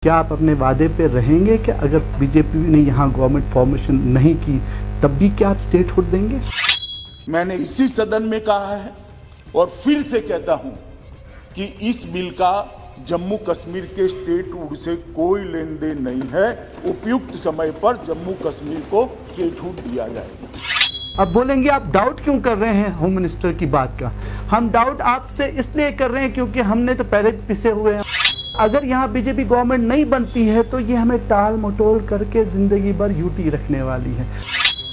क्या आप अपने वादे पे रहेंगे कि अगर बीजेपी ने यहाँ गवर्नमेंट फॉर्मेशन नहीं की तब भी क्या आप स्टेटहुड देंगे? मैंने इसी सदन में कहा है और फिर से कहता हूं कि इस बिल का जम्मू कश्मीर के स्टेटहुड से कोई लेन देन नहीं है। उपयुक्त समय पर जम्मू कश्मीर को स्टेटहुड दिया जाएगा। अब बोलेंगे आप डाउट क्यों कर रहे हैं होम मिनिस्टर की बात का? हम डाउट आपसे इसलिए कर रहे हैं क्योंकि हमने तो पहले पिसे हुए हैं। अगर यहाँ बीजेपी गवर्नमेंट नहीं बनती है तो ये हमें टाल मटोल करके जिंदगी भर यूटी रखने वाली है।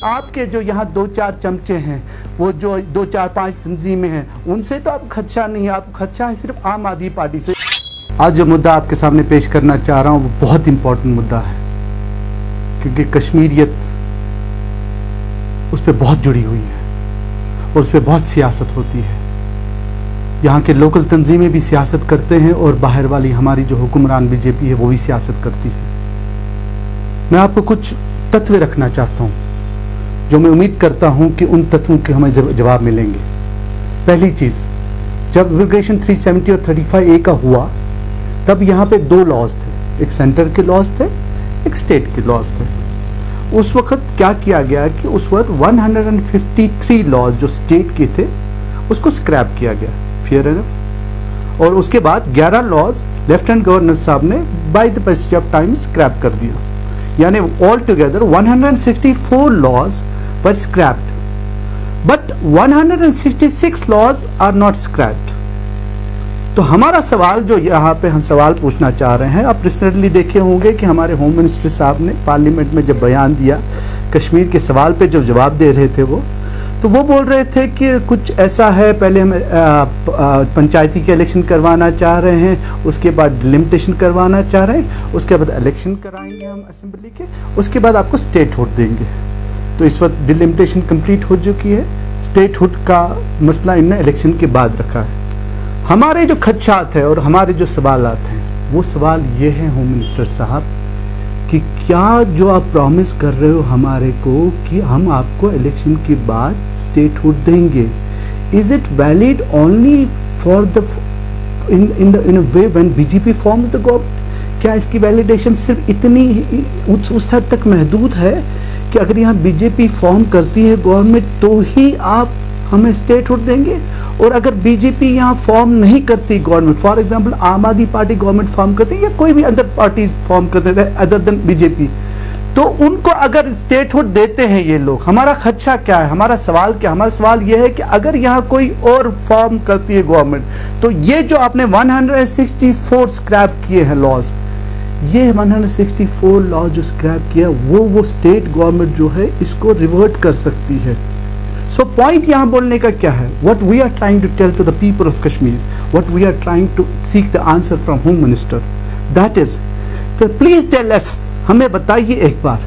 आपके जो यहाँ 2-4 चमचे हैं, वो जो 2-4-5 तंजीमें हैं, उनसे तो आप खदशा नहीं है, आपको खदशा है सिर्फ आम आदमी पार्टी से। आज जो मुद्दा आपके सामने पेश करना चाह रहा हूँ वो बहुत इंपॉर्टेंट मुद्दा है, क्योंकि कश्मीरियत उस पर बहुत जुड़ी हुई है और उस पर बहुत सियासत होती है। यहाँ के लोकल तंजीमें भी सियासत करते हैं और बाहर वाली हमारी जो हुक्मरान बीजेपी है वो भी सियासत करती है। मैं आपको कुछ तत्व रखना चाहता हूँ जो मैं उम्मीद करता हूँ कि उन तत्वों के हमें जवाब मिलेंगे। पहली चीज़, जब इमिग्रेशन 370 और 35A का हुआ तब यहाँ पे 2 लॉज थे, एक सेंटर के लॉज थे, एक स्टेट के लॉज थे। उस वक्त क्या किया गया कि उस वक्त 153 लॉज जो स्टेट के थे उसको स्क्रैप किया गया, फेयर एनफ, और उसके बाद 11 लॉज लेफ्टिनेंट गवर्नर साहब ने by the passage of time scrap कर दिया। यानी all together 164 laws were scrapped, but 166 laws are not scrapped. तो हमारा सवाल जो यहाँ पे हम सवाल पूछना चाह रहे हैं, आप रिसेंटली देखे होंगे कि हमारे होम मिनिस्टर साहब ने पार्लियामेंट में जब बयान दिया कश्मीर के सवाल पे जो जवाब दे रहे थे वो बोल रहे थे कि कुछ ऐसा है, पहले हम पंचायती के इलेक्शन करवाना चाह रहे हैं, उसके बाद डिलिमिटेशन करवाना चाह रहे हैं, उसके बाद इलेक्शन कराएंगे हम असेंबली के, उसके बाद आपको स्टेटहुड देंगे। तो इस वक्त डिलिमिटेशन कंप्लीट हो चुकी है, स्टेटहुड का मसला इन्होंने इलेक्शन के बाद रखा है। हमारे जो खदशात है और हमारे जो सवालात हैं वो सवाल ये है होम मिनिस्टर साहब कि क्या जो आप प्रॉमिस कर रहे हो हमारे को कि हम आपको इलेक्शन के बाद स्टेटहुड देंगे, is it valid only for the in a way when BJP forms the government? क्या इसकी वैलिडेशन सिर्फ इतनी उस हद तक महदूद है कि अगर यहाँ बीजेपी फॉर्म करती है गवर्नमेंट तो ही आप हमें स्टेटहुड देंगे? और अगर बीजेपी यहाँ फॉर्म नहीं करती गवर्नमेंट, फॉर एग्जांपल आम आदमी पार्टी गवर्नमेंट फॉर्म करती है या कोई भी अदर पार्टी फॉर्म करते थे अदर देन बीजेपी, तो उनको अगर स्टेटहुड देते हैं ये लोग, हमारा खदशा क्या है, हमारा सवाल क्या? हमारा सवाल ये है कि अगर यहाँ कोई और फॉर्म करती है गवर्नमेंट तो ये जो आपने 164 स्क्रैप किए हैं लॉज, ये 164 लॉ जो स्क्रैप किया वो स्टेट गवर्नमेंट जो है इसको रिवर्ट कर सकती है। सो पॉइंट यहाँ बोलने का क्या है? What we are trying to tell to the people of Kashmir, what we are trying to seek the answer from home minister, that is please tell us, हमें बताइए एक बार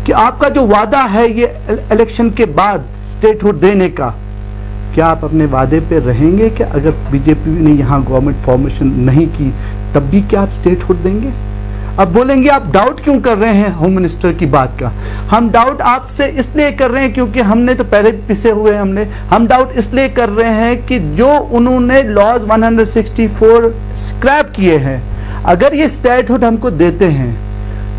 कि आपका जो वादा है ये इलेक्शन के बाद स्टेटहुड देने का, क्या आप अपने वादे पे रहेंगे कि अगर बीजेपी ने यहाँ गवर्नमेंट फॉर्मेशन नहीं की तब भी क्या आप स्टेटहुड देंगे? अब बोलेंगे आप डाउट क्यों कर रहे हैं होम मिनिस्टर की बात का? हम डाउट आपसे इसलिए कर रहे हैं क्योंकि हमने तो पहले पिसे हुए हैं। हम डाउट इसलिए कर रहे हैं कि जो उन्होंने लॉज 164 स्क्रैप किए हैं, अगर ये स्टेटहुड हमको देते हैं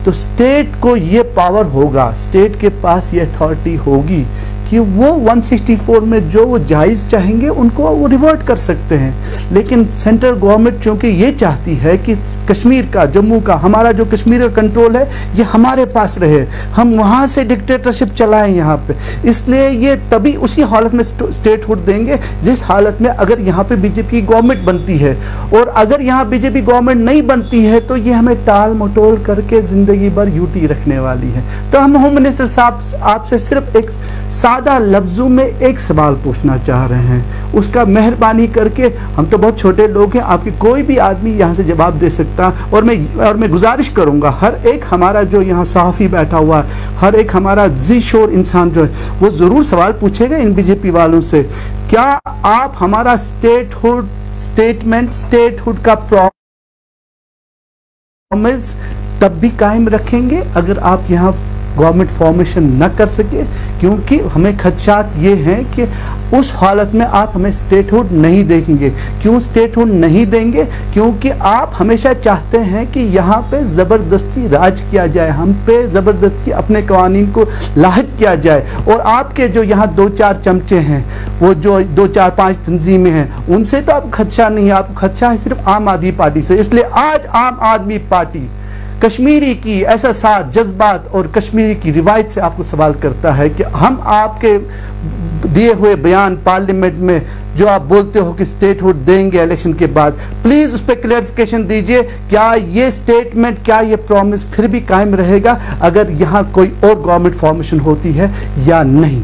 तो स्टेट को ये पावर होगा, स्टेट के पास ये अथॉरिटी होगी कि वो 164 में जो वो जायज़ चाहेंगे उनको वो रिवर्ट कर सकते हैं। लेकिन सेंट्रल गवर्नमेंट चूंकि ये चाहती है कि कश्मीर का, जम्मू का, हमारा जो कश्मीर का कंट्रोल है ये हमारे पास रहे, हम वहाँ से डिक्टेटरशिप चलाएं यहाँ पे, इसलिए ये तभी उसी हालत में स्टेटहुड देंगे जिस हालत में अगर यहाँ पे बीजेपी गवर्नमेंट बनती है। और अगर यहाँ बीजेपी गवर्नमेंट नहीं बनती है तो ये हमें टाल मटोल करके जिंदगी भर यूटी रखने वाली है। तो हम होम मिनिस्टर साहब आपसे सिर्फ एक सादा लफ्जों में एक सवाल पूछना चाह रहे हैं, उसका मेहरबानी करके, हम तो बहुत छोटे लोग हैं, आपकी कोई भी आदमी यहाँ से जवाब दे सकता, और मैं गुजारिश करूंगा हर एक हमारा जो यहाँ सहाफ़ी बैठा हुआ है, हर एक हमारा जी शोर इंसान जो है वो जरूर सवाल पूछेगा इन बीजेपी वालों से, क्या आप हमारा स्टेटहुड का प्रॉमिस तब भी कायम रखेंगे अगर आप यहाँ गवर्नमेंट फॉर्मेशन न कर सके, क्योंकि हमें खदशात ये हैं कि उस हालत में आप हमें स्टेटहुड नहीं देंगे। क्यों स्टेटहुड नहीं देंगे? क्योंकि आप हमेशा चाहते हैं कि यहाँ पे ज़बरदस्ती राज किया जाए, हम पे ज़बरदस्ती अपने कवानीन को लाहिक किया जाए। और आपके जो यहाँ 2-4 चमचे हैं, वो जो 2-4-5 तंजीमें हैं, उनसे तो आप खदशा नहीं है, आप खदशा है सिर्फ आम आदमी पार्टी से। इसलिए आज आम आदमी पार्टी कश्मीरी की एहसासात, जज्बात और कश्मीरी की रिवायत से आपको सवाल करता है कि हम आपके दिए हुए बयान पार्लियामेंट में जो आप बोलते हो कि स्टेटहुड देंगे इलेक्शन के बाद, प्लीज उस पर क्लैरिफिकेशन दीजिए। क्या ये स्टेटमेंट, क्या ये प्रॉमिस फिर भी कायम रहेगा अगर यहाँ कोई और गवर्नमेंट फॉर्मेशन होती है या नहीं?